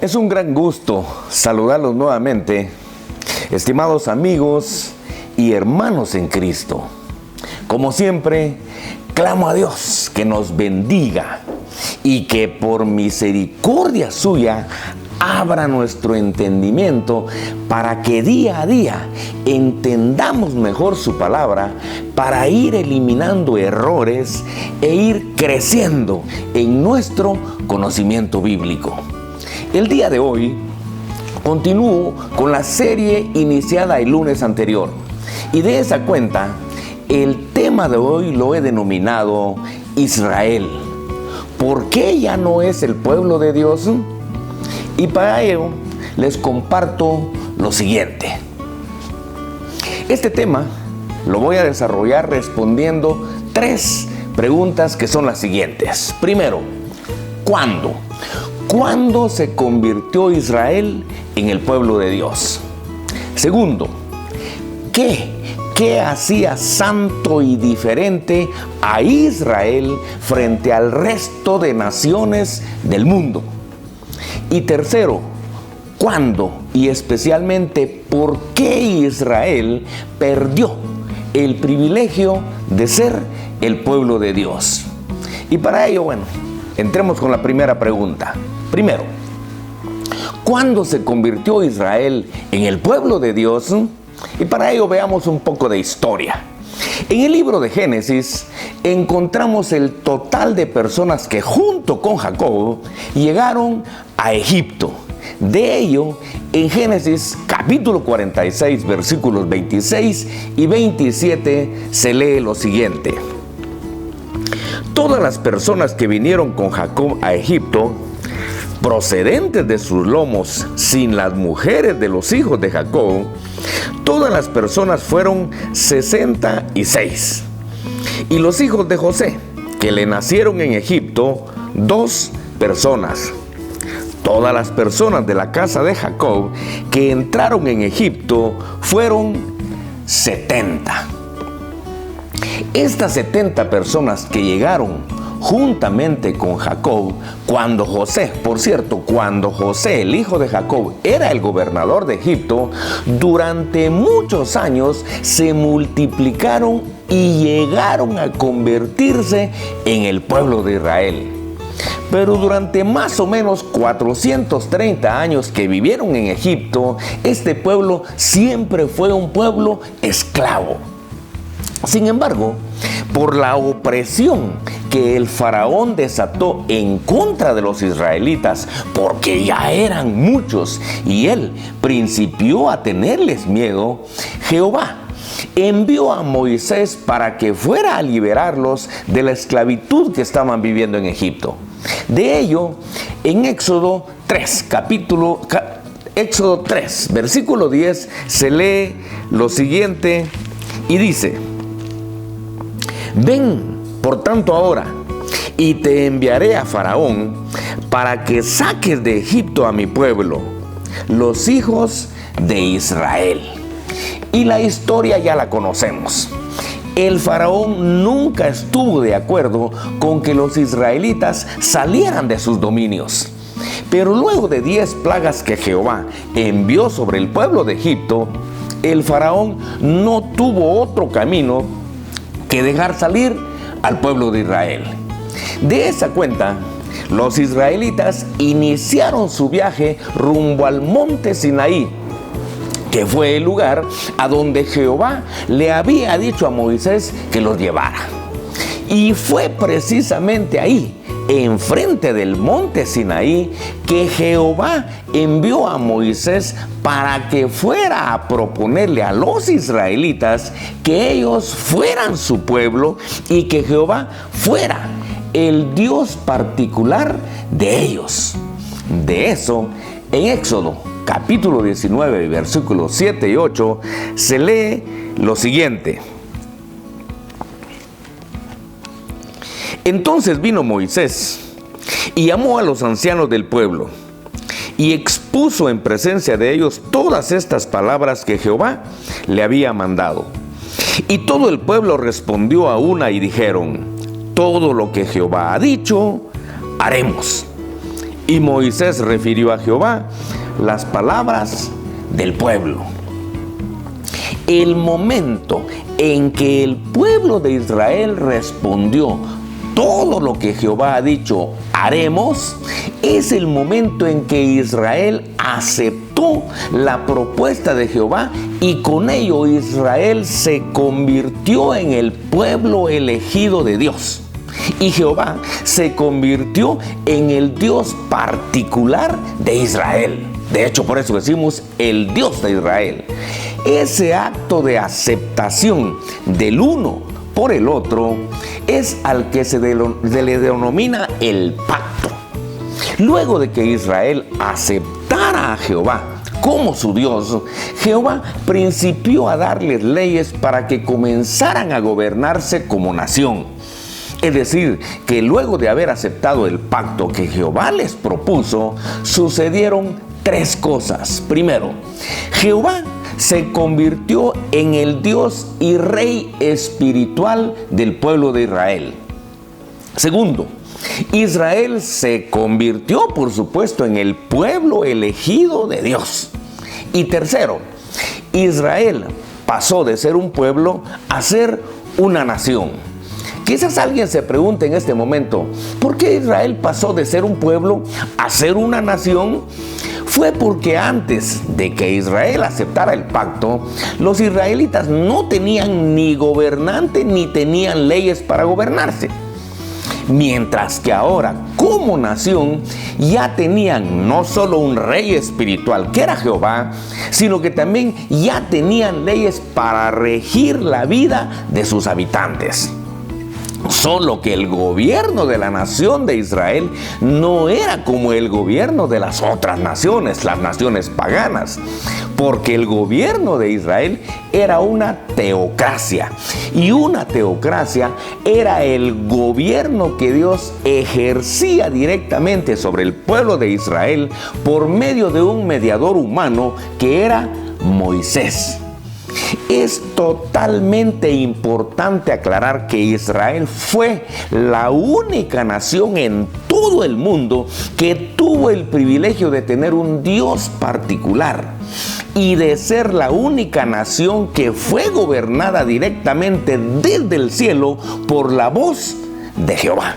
Es un gran gusto saludarlos nuevamente, estimados amigos y hermanos en Cristo. Como siempre, clamo a Dios que nos bendiga y que por misericordia suya abra nuestro entendimiento para que día a día entendamos mejor su palabra, para ir eliminando errores e ir creciendo en nuestro conocimiento bíblico. El día de hoy continúo con la serie iniciada el lunes anterior, y de esa cuenta el tema de hoy lo he denominado Israel. ¿Por qué ya no es el pueblo de Dios? Y para ello les comparto lo siguiente. Este tema lo voy a desarrollar respondiendo 3 preguntas que son las siguientes. Primero, ¿cuándo? ¿Cuándo se convirtió Israel en el pueblo de Dios? Segundo, ¿Qué hacía santo y diferente a Israel frente al resto de naciones del mundo? Y tercero, ¿cuándo y especialmente por qué Israel perdió el privilegio de ser el pueblo de Dios? Y para ello, entremos con la primera pregunta. Primero, ¿cuándo se convirtió Israel en el pueblo de Dios? Y para ello veamos un poco de historia. En el libro de Génesis encontramos el total de personas que junto con Jacob llegaron a Egipto. De ello, en Génesis capítulo 46, versículos 26 y 27 se lee lo siguiente. Todas las personas que vinieron con Jacob a Egipto, procedentes de sus lomos, sin las mujeres de los hijos de Jacob, todas las personas fueron 66. Y los hijos de José, que le nacieron en Egipto, 2 personas. Todas las personas de la casa de Jacob que entraron en Egipto fueron 70. Estas 70 personas que llegaron juntamente con Jacob, cuando José, el hijo de Jacob, era el gobernador de Egipto, durante muchos años se multiplicaron y llegaron a convertirse en el pueblo de Israel. Pero durante más o menos 430 años que vivieron en Egipto, este pueblo siempre fue un pueblo esclavo. Sin embargo, por la opresión que el faraón desató en contra de los israelitas, porque ya eran muchos y él principió a tenerles miedo, Jehová envió a Moisés para que fuera a liberarlos de la esclavitud que estaban viviendo en Egipto. De ello, en Éxodo 3, versículo 10, se lee lo siguiente y dice: Ven, por tanto, ahora, y te enviaré a Faraón para que saques de Egipto a mi pueblo, los hijos de Israel. Y la historia ya la conocemos. El faraón nunca estuvo de acuerdo con que los israelitas salieran de sus dominios. Pero luego de 10 plagas que Jehová envió sobre el pueblo de Egipto, el faraón no tuvo otro camino que dejar salir al pueblo de Israel. De esa cuenta, los israelitas iniciaron su viaje rumbo al monte Sinaí, que fue el lugar a donde Jehová le había dicho a Moisés que los llevara. Y fue precisamente ahí, enfrente del monte Sinaí, que Jehová envió a Moisés para que fuera a proponerle a los israelitas que ellos fueran su pueblo y que Jehová fuera el Dios particular de ellos. De eso, en Éxodo capítulo 19, versículos 7 y 8, se lee lo siguiente. Entonces vino Moisés y llamó a los ancianos del pueblo y expuso en presencia de ellos todas estas palabras que Jehová le había mandado. Y todo el pueblo respondió a una y dijeron: todo lo que Jehová ha dicho, haremos. Y Moisés refirió a Jehová las palabras del pueblo. El momento en que el pueblo de Israel respondió: todo lo que Jehová ha dicho haremos, es el momento en que Israel aceptó la propuesta de Jehová, y con ello Israel se convirtió en el pueblo elegido de Dios. Y Jehová se convirtió en el Dios particular de Israel. De hecho, por eso decimos el Dios de Israel. Ese acto de aceptación del uno por el otro es al que se le denomina el pacto. Luego de que Israel aceptara a Jehová como su Dios, Jehová principió a darles leyes para que comenzaran a gobernarse como nación. Es decir, que luego de haber aceptado el pacto que Jehová les propuso, sucedieron tres cosas. Primero, Jehová se convirtió en el Dios y Rey espiritual del pueblo de Israel. Segundo, Israel se convirtió, por supuesto, en el pueblo elegido de Dios. Y tercero, Israel pasó de ser un pueblo a ser una nación. Quizás alguien se pregunte en este momento: ¿por qué Israel pasó de ser un pueblo a ser una nación? Fue porque antes de que Israel aceptara el pacto, los israelitas no tenían ni gobernante ni tenían leyes para gobernarse. Mientras que ahora, como nación, ya tenían no solo un rey espiritual, que era Jehová, sino que también ya tenían leyes para regir la vida de sus habitantes. Solo que el gobierno de la nación de Israel no era como el gobierno de las otras naciones, las naciones paganas, porque el gobierno de Israel era una teocracia, y una teocracia era el gobierno que Dios ejercía directamente sobre el pueblo de Israel por medio de un mediador humano que era Moisés. Es totalmente importante aclarar que Israel fue la única nación en todo el mundo que tuvo el privilegio de tener un Dios particular y de ser la única nación que fue gobernada directamente desde el cielo por la voz de Jehová.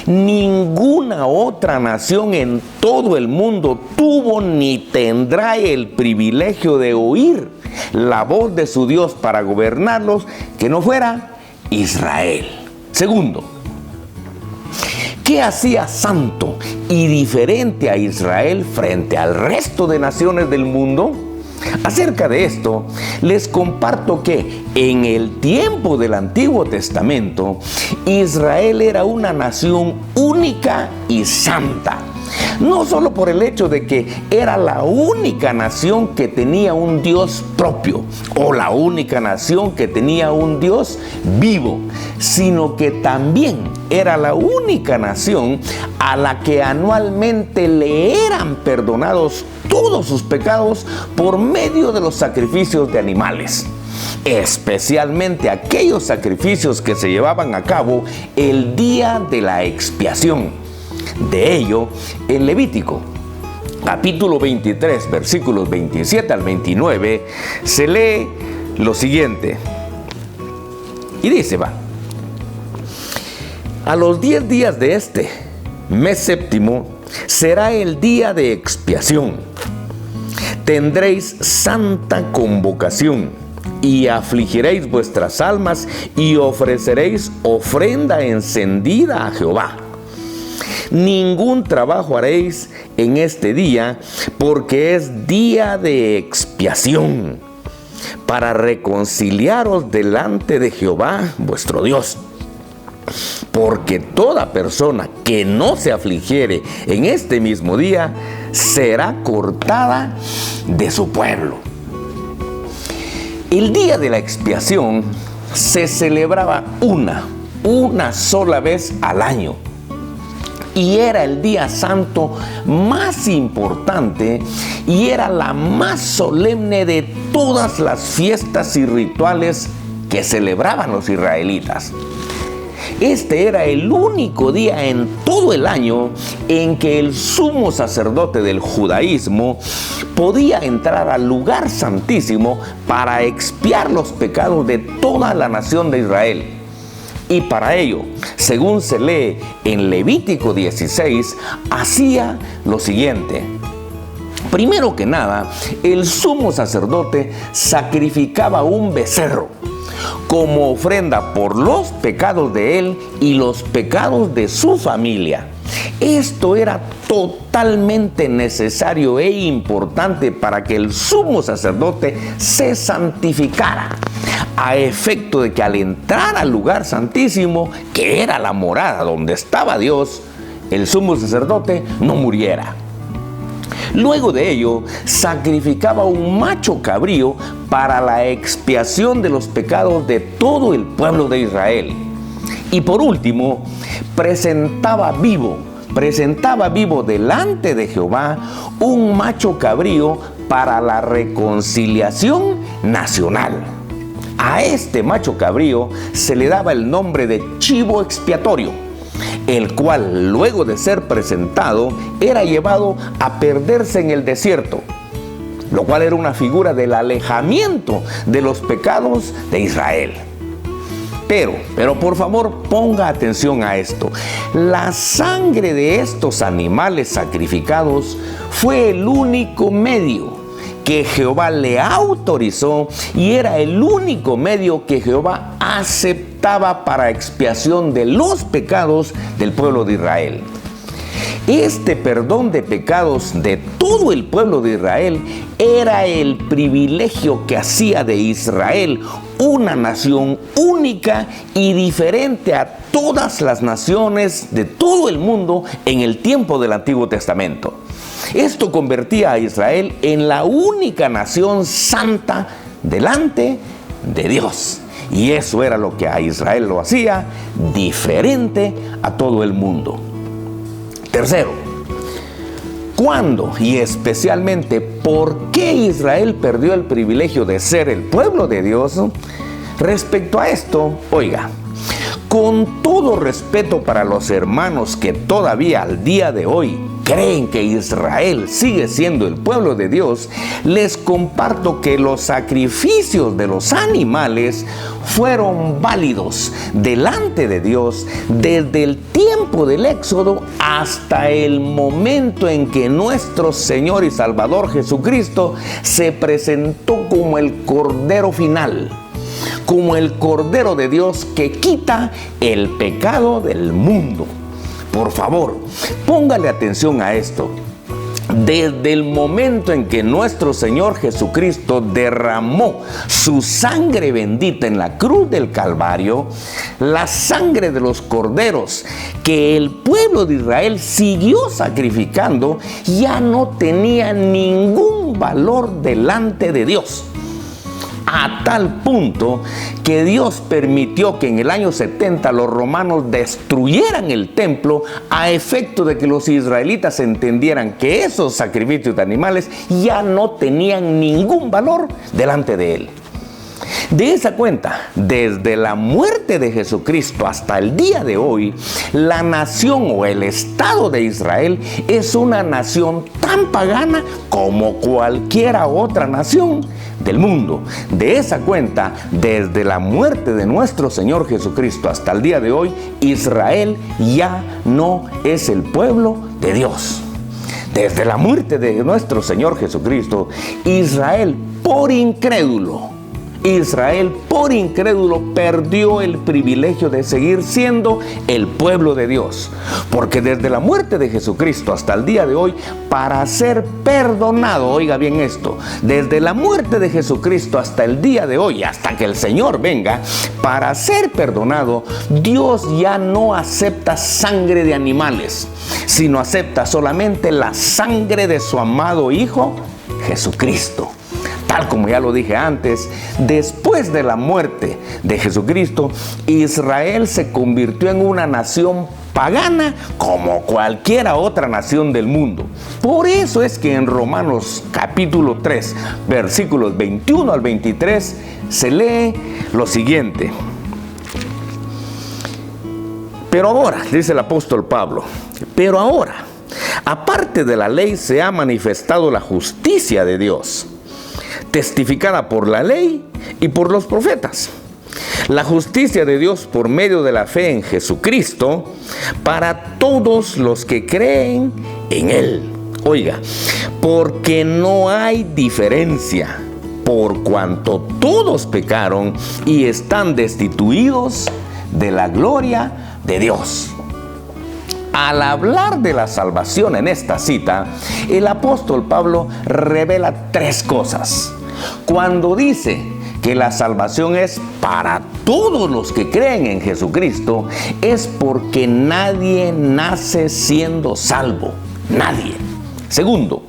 Ninguna otra nación en todo el mundo tuvo ni tendrá el privilegio de oír la voz de su Dios para gobernarlos que no fuera Israel. Segundo, ¿qué hacía santo y diferente a Israel frente al resto de naciones del mundo? Acerca de esto, les comparto que en el tiempo del Antiguo Testamento, Israel era una nación única y santa. No solo por el hecho de que era la única nación que tenía un Dios propio, o la única nación que tenía un Dios vivo, sino que también era la única nación a la que anualmente le eran perdonados todos sus pecados por medio de los sacrificios de animales, especialmente aquellos sacrificios que se llevaban a cabo el día de la expiación. De ello, en Levítico, capítulo 23, versículos 27 al 29, se lee lo siguiente. Y dice, a los 10 días de este mes séptimo será el día de expiación. Tendréis santa convocación y afligiréis vuestras almas y ofreceréis ofrenda encendida a Jehová. Ningún trabajo haréis en este día, porque es día de expiación, para reconciliaros delante de Jehová vuestro Dios. Porque toda persona que no se afligiere en este mismo día será cortada de su pueblo. El día de la expiación se celebraba una sola vez al año. Y era el día santo más importante y era la más solemne de todas las fiestas y rituales que celebraban los israelitas. Este era el único día en todo el año en que el sumo sacerdote del judaísmo podía entrar al lugar santísimo para expiar los pecados de toda la nación de Israel. Y para ello, según se lee en Levítico 16, hacía lo siguiente. Primero que nada, el sumo sacerdote sacrificaba un becerro como ofrenda por los pecados de él y los pecados de su familia. Esto era totalmente necesario e importante para que el sumo sacerdote se santificara, a efecto de que al entrar al lugar santísimo, que era la morada donde estaba Dios, el sumo sacerdote no muriera. Luego de ello, sacrificaba un macho cabrío para la expiación de los pecados de todo el pueblo de Israel. Y por último, presentaba vivo delante de Jehová un macho cabrío para la reconciliación nacional. A este macho cabrío se le daba el nombre de chivo expiatorio, el cual, luego de ser presentado, era llevado a perderse en el desierto, lo cual era una figura del alejamiento de los pecados de Israel. Pero por favor, ponga atención a esto. La sangre de estos animales sacrificados fue el único medio que Jehová le autorizó y era el único medio que Jehová aceptaba para expiación de los pecados del pueblo de Israel. Este perdón de pecados de todo el pueblo de Israel era el privilegio que hacía de Israel una nación única y diferente a todas las naciones de todo el mundo en el tiempo del Antiguo Testamento. Esto convertía a Israel en la única nación santa delante de Dios. Y eso era lo que a Israel lo hacía diferente a todo el mundo. Tercero, ¿cuándo y especialmente por qué Israel perdió el privilegio de ser el pueblo de Dios? Respecto a esto, oiga, con todo respeto para los hermanos que todavía al día de hoy creen que Israel sigue siendo el pueblo de Dios, les comparto que los sacrificios de los animales fueron válidos delante de Dios desde el tiempo del Éxodo hasta el momento en que nuestro Señor y Salvador Jesucristo se presentó como el Cordero final, como el Cordero de Dios que quita el pecado del mundo. Por favor, póngale atención a esto. Desde el momento en que nuestro Señor Jesucristo derramó su sangre bendita en la cruz del Calvario, la sangre de los corderos que el pueblo de Israel siguió sacrificando ya no tenía ningún valor delante de Dios. A tal punto que Dios permitió que en el año 70 los romanos destruyeran el templo a efecto de que los israelitas entendieran que esos sacrificios de animales ya no tenían ningún valor delante de él. De esa cuenta, desde la muerte de Jesucristo hasta el día de hoy, la nación o el Estado de Israel es una nación tan pagana como cualquiera otra nación del mundo. De esa cuenta, desde la muerte de nuestro Señor Jesucristo hasta el día de hoy, Israel ya no es el pueblo de Dios. Desde la muerte de nuestro Señor Jesucristo, Israel por incrédulo perdió el privilegio de seguir siendo el pueblo de Dios. Porque desde la muerte de Jesucristo hasta el día de hoy, para ser perdonado, oiga bien esto, desde la muerte de Jesucristo hasta el día de hoy, hasta que el Señor venga, para ser perdonado, Dios ya no acepta sangre de animales, sino acepta solamente la sangre de su amado Hijo Jesucristo. Tal como ya lo dije antes, después de la muerte de Jesucristo, Israel se convirtió en una nación pagana como cualquiera otra nación del mundo. Por eso es que en Romanos capítulo 3, versículos 21 al 23, se lee lo siguiente. Pero ahora, dice el apóstol Pablo, pero ahora, aparte de la ley se ha manifestado la justicia de Dios, testificada por la ley y por los profetas. La justicia de Dios por medio de la fe en Jesucristo para todos los que creen en Él. Oiga, porque no hay diferencia, por cuanto todos pecaron y están destituidos de la gloria de Dios. Al hablar de la salvación en esta cita, el apóstol Pablo revela tres cosas. Cuando dice que la salvación es para todos los que creen en Jesucristo, es porque nadie nace siendo salvo. Nadie. Segundo,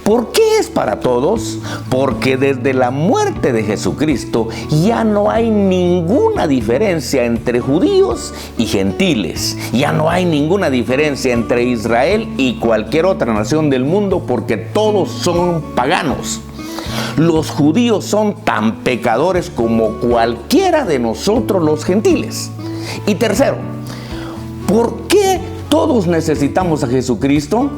¿por qué es para todos? Porque desde la muerte de Jesucristo ya no hay ninguna diferencia entre judíos y gentiles. Ya no hay ninguna diferencia entre Israel y cualquier otra nación del mundo, porque todos son paganos. Los judíos son tan pecadores como cualquiera de nosotros los gentiles. Y tercero, ¿por qué todos necesitamos a Jesucristo?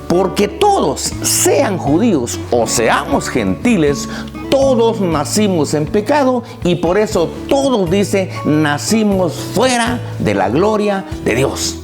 Porque todos, sean judíos o seamos gentiles, todos nacimos en pecado y por eso todos, dice, nacimos fuera de la gloria de Dios.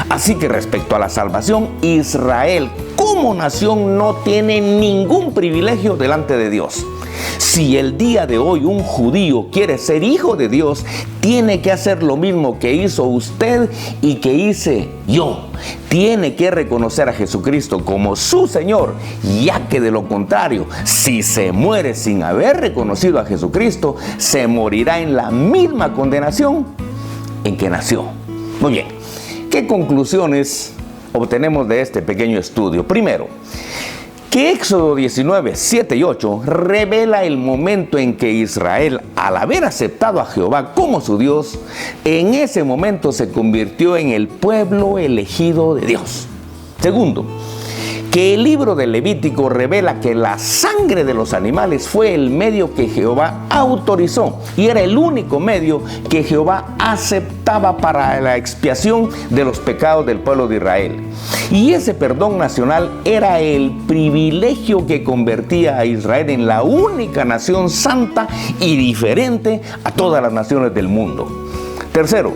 Así que respecto a la salvación, Israel como nación no tiene ningún privilegio delante de Dios. Si el día de hoy un judío quiere ser hijo de Dios, tiene que hacer lo mismo que hizo usted y que hice yo. Tiene que reconocer a Jesucristo como su Señor, ya que de lo contrario, si se muere sin haber reconocido a Jesucristo, se morirá en la misma condenación en que nació. Muy bien, ¿qué conclusiones obtenemos de este pequeño estudio? Primero, que Éxodo 19, 7 y 8 revela el momento en que Israel, al haber aceptado a Jehová como su Dios, en ese momento se convirtió en el pueblo elegido de Dios. Segundo, que el libro de Levítico revela que la sangre de los animales fue el medio que Jehová autorizó y era el único medio que Jehová aceptaba para la expiación de los pecados del pueblo de Israel. Y ese perdón nacional era el privilegio que convertía a Israel en la única nación santa y diferente a todas las naciones del mundo. Tercero,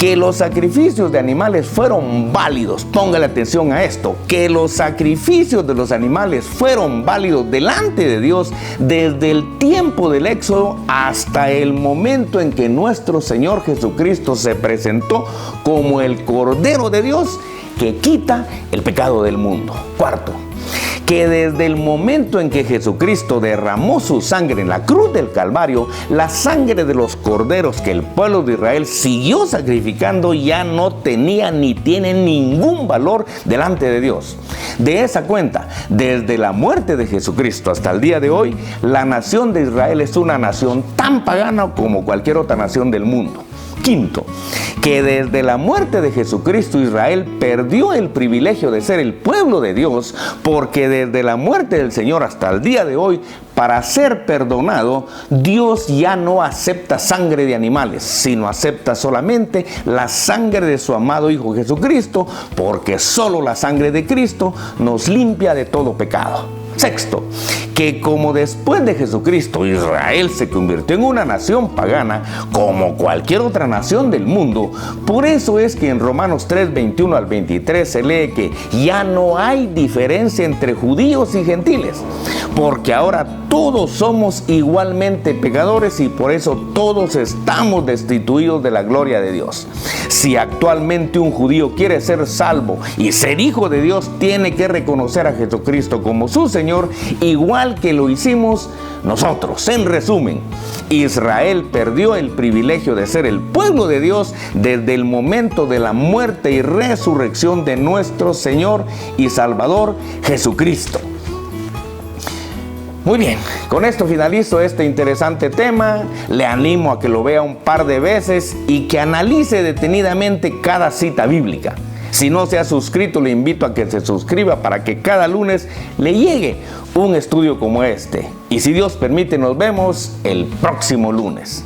que los sacrificios de animales fueron válidos. Póngale atención a esto, que los sacrificios de los animales fueron válidos delante de Dios desde el tiempo del Éxodo hasta el momento en que nuestro Señor Jesucristo se presentó como el Cordero de Dios que quita el pecado del mundo. Cuarto, que desde el momento en que Jesucristo derramó su sangre en la cruz del Calvario, la sangre de los corderos que el pueblo de Israel siguió sacrificando ya no tenía ni tiene ningún valor delante de Dios. De esa cuenta, desde la muerte de Jesucristo hasta el día de hoy, la nación de Israel es una nación tan pagana como cualquier otra nación del mundo. Quinto, que desde la muerte de Jesucristo Israel perdió el privilegio de ser el pueblo de Dios, porque desde la muerte del Señor hasta el día de hoy, para ser perdonado, Dios ya no acepta sangre de animales, sino acepta solamente la sangre de su amado Hijo Jesucristo, porque solo la sangre de Cristo nos limpia de todo pecado. Sexto, que como después de Jesucristo Israel se convirtió en una nación pagana como cualquier otra nación del mundo, por eso es que en Romanos 3, 21 al 23 se lee que ya no hay diferencia entre judíos y gentiles, porque ahora todos somos igualmente pecadores y por eso todos estamos destituidos de la gloria de Dios. Si actualmente un judío quiere ser salvo y ser hijo de Dios, tiene que reconocer a Jesucristo como su Señor, igual que lo hicimos nosotros. En resumen, Israel perdió el privilegio de ser el pueblo de Dios desde el momento de la muerte y resurrección de nuestro Señor y Salvador Jesucristo. Muy bien, con esto finalizo este interesante tema. Le animo a que lo vea un par de veces y que analice detenidamente cada cita bíblica. Si no se ha suscrito, le invito a que se suscriba para que cada lunes le llegue un estudio como este. Y si Dios permite, nos vemos el próximo lunes.